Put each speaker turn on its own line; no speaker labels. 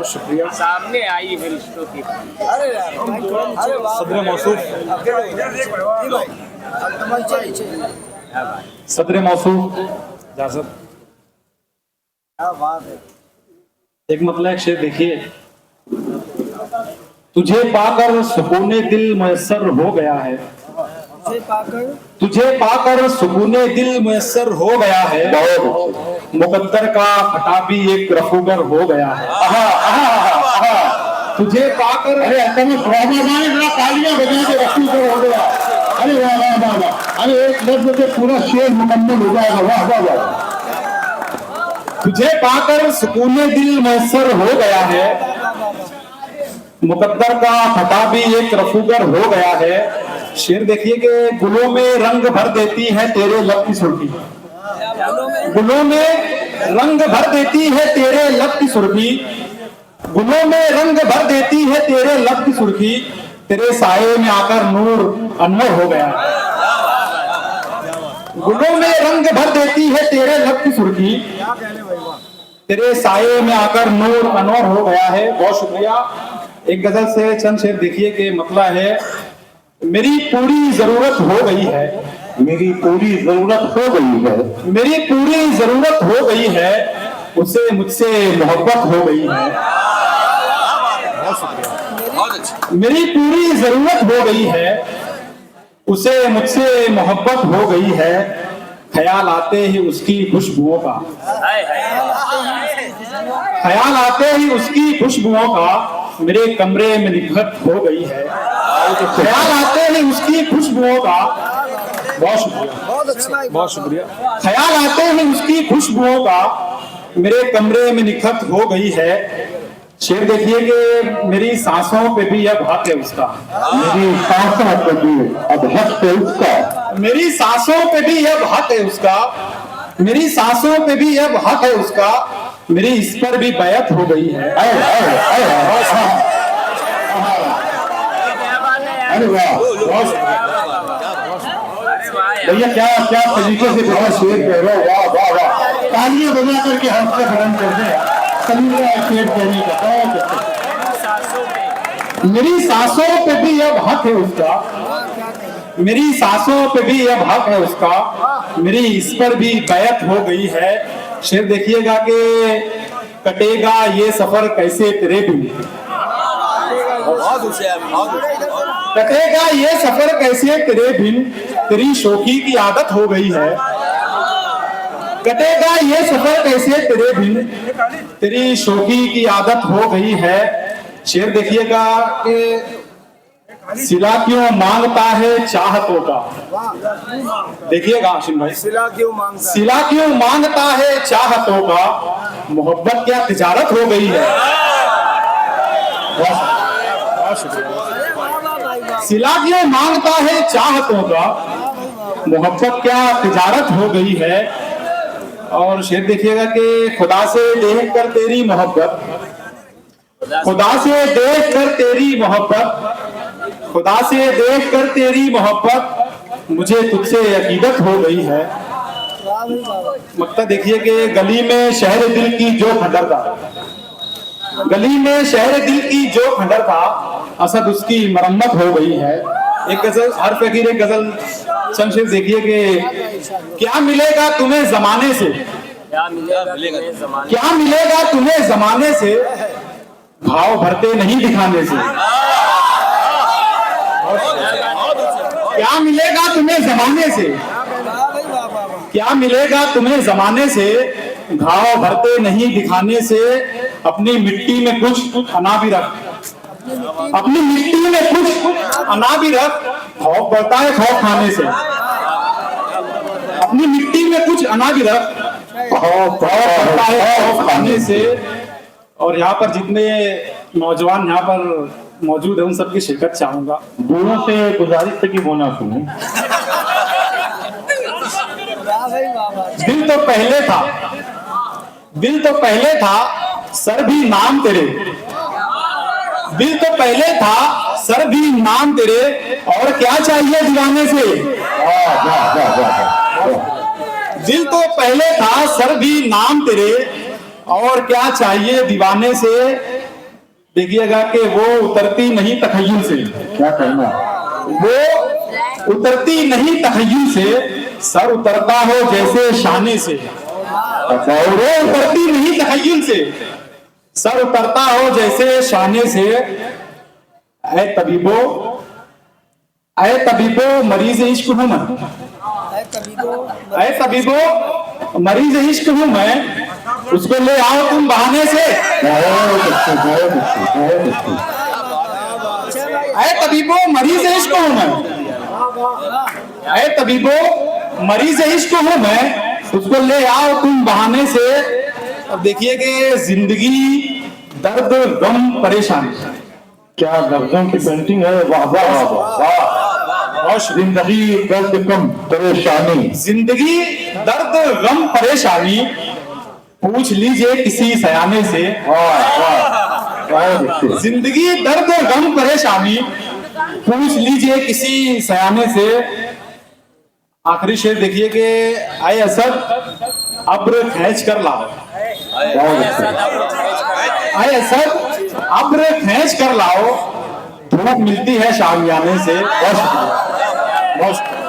बहुत शुक्रिया।
सामने आई फरिश्तों की।
सदर मौसूफ सदर मौसूफ इजाजत। एक मतलब शेर देखिए, तुझे पाकर सुकूने दिल मुयस्सर हो गया है, तुझे पाकर सुकूने दिल मुयस्सर हो गया है, मुकद्दर का फटा भी एक रफूगर हो गया है। तुझे पाकर
अरे तालियां बजा के रफूगर हो गया। अरे वाह वाह वाह वाह, अरे एक लफ्ज से पूरा शेर मुकम्मल हो जाएगा। वाह वाह वाह।
तुझे पाकर सुकूने दिल मुयस्सर हो गया है, मुकद्दर का फटा भी एक रफूगर हो गया है। शेर देखिए कि गुलों में रंग भर देती है तेरे लब की सुर्खी, गुलों में रंग भर देती है तेरे लब की सुर्खी, गुलों में रंग भर देती है तेरे लब की सुर्खी, तेरे साये में आकर नूर अनवर हो गया है। गुलों में रंग भर देती है तेरे लब की सुर्खी, तेरे साये में आकर नूर अनवर हो गया है। बहुत शुक्रिया। एक गजल से चंद शेर देखिए कि मतलब है, मेरी पूरी जरूरत हो गई है,
मेरी पूरी जरूरत हो गई है,
मेरी पूरी जरूरत हो गई है, उसे मुझसे मोहब्बत हो गई है। मेरी पूरी जरूरत हो गई है, उसे मुझसे मोहब्बत हो गई है, ख्याल आते ही उसकी खुशबुओं का, ख्याल आते ही उसकी खुशबुओं का मेरे कमरे में निखत हो गई है, ख्याल आते ही उसकी खुशबुओं का। बहुत शुक्रिया, बहुत शुक्रिया। ख्याल आते ही उसकी खुशबुओं का मेरे कमरे में निखत हो गई है। शेर देखिए कि मेरी सांसों पे भी अब हक है उसका,
मेरी सांसों पे भी अब हक है उसका,
मेरी सांसों पे भी अब हक है उसका, मेरी सांसों पे भी अब हक है उसका, मेरी इस पर भी बैत हो गई है।
अरे वाह, भैया क्या क्या तरीके से बहुत शेर कह रहे हो। वाह वाह वाह, तालियां बजा करके हौसला बुलंद कर दे। शेर कहने का
मेरी सांसों पे भी अब हक है उसका, मेरी सांसों पे भी अब हक है उसका, मेरी इस पर भी बैत हो गई है। शेर देखिएगा कि कटेगा ये सफर कैसे तेरे बिन, कटेगा ये सफर कैसे तेरे बिन, तेरी शोखी की आदत हो गई है, कटेगा ये सफर कैसे तेरे बिन, तेरी शोखी की आदत हो गई है। शेर देखिएगा कि सिला क्यों मांगता है चाहतों का, देखिएगा आशिम भाई,
सिला क्यों
मांगता है चाहतों का, मोहब्बत क्या तिजारत हो गई है। सिला क्यों मांगता है चाहतों का, मोहब्बत क्या तिजारत हो गई है। और शेर देखिएगा कि खुदा से देख कर तेरी मोहब्बत, खुदा से देख कर तेरी मोहब्बत, खुदा से देख कर तेरी मोहब्बत, मुझे तुझसे अकीदत हो गई है। मक्ता देखिए कि गली में शहर दिल की जो खंडर था, गली में शहर दिल की जो खंडर था, असद उसकी मरम्मत हो गई है। एक गजल, हर फकीर एक गजल चंद शेर देखिए कि क्या मिलेगा तुम्हें जमाने से,
क्या
मिलेगा तुम्हें जमाने से, भाव भरते नहीं दिखाने से, क्या मिलेगा तुम्हें जमाने से, क्या मिलेगा तुम्हें जमाने से, घाव भरते नहीं दिखाने से, अपनी मिट्टी में कुछ अना भी रख, अपनी मिट्टी में कुछ अना भी रख, खौफ बढ़ता है खौफ खाने से, अपनी मिट्टी में कुछ अना भी रख, खौफ बढ़ता है खौफ खाने से। और यहाँ पर जितने नौजवान यहाँ पर मौजूद है उन सबकी शिरकत चाहूंगा।
दोनों से गुजारिश तक ही बोना सुनो।
दिल तो पहले था, दिल तो पहले था, सर भी नाम तेरे, दिल तो पहले था, सर भी नाम तेरे, और क्या चाहिए दीवाने से। दिल तो पहले था, सर भी नाम तेरे, और क्या चाहिए दीवाने से, देखिएगा कि वो उतरती नहीं तखय्युल से।
क्या कहना?
वो उतरती नहीं तखय्युल से, सर उतरता हो जैसे शाने से। वो उतरती नहीं तखय्युल से, सर उतरता हो जैसे शाने से। ऐ तबीबो मरीज इश्क हूं मैं, ऐ तबीबो मरीज इश्क हूं मैं, उसको ले आओ तुम बहाने से।
बहुत अच्छे, बहुत अच्छे, बहुत अच्छे।
ऐ तबीबो मरीज इश्क हूं मैं, ऐ तबीबो मरीज इश्क हूं मैं, उसको ले आओ तुम बहाने से। अब देखिए कि जिंदगी दर्द गम परेशानी,
क्या लफ्जों की पेंटिंग है। वाह वाह वाह वाह। और जिंदगी दर्द कम परेशानी,
जिंदगी दर्द गम परेशानी, पूछ लीजिए किसी सयाने से।
वाह वाह, बहुत अच्छे।
जिंदगी दर्द गम परेशानी, पूछ लीजिए किसी सयाने से। आखिरी शेर देखिए कि आए असद अब्र खींच कर लाओ,
बहुत अच्छे।
आए असद अब्र खींच कर लाओ, धूप मिलती है शामियाने से। बहुत शुक्रिया, बहुत शुक्रिया।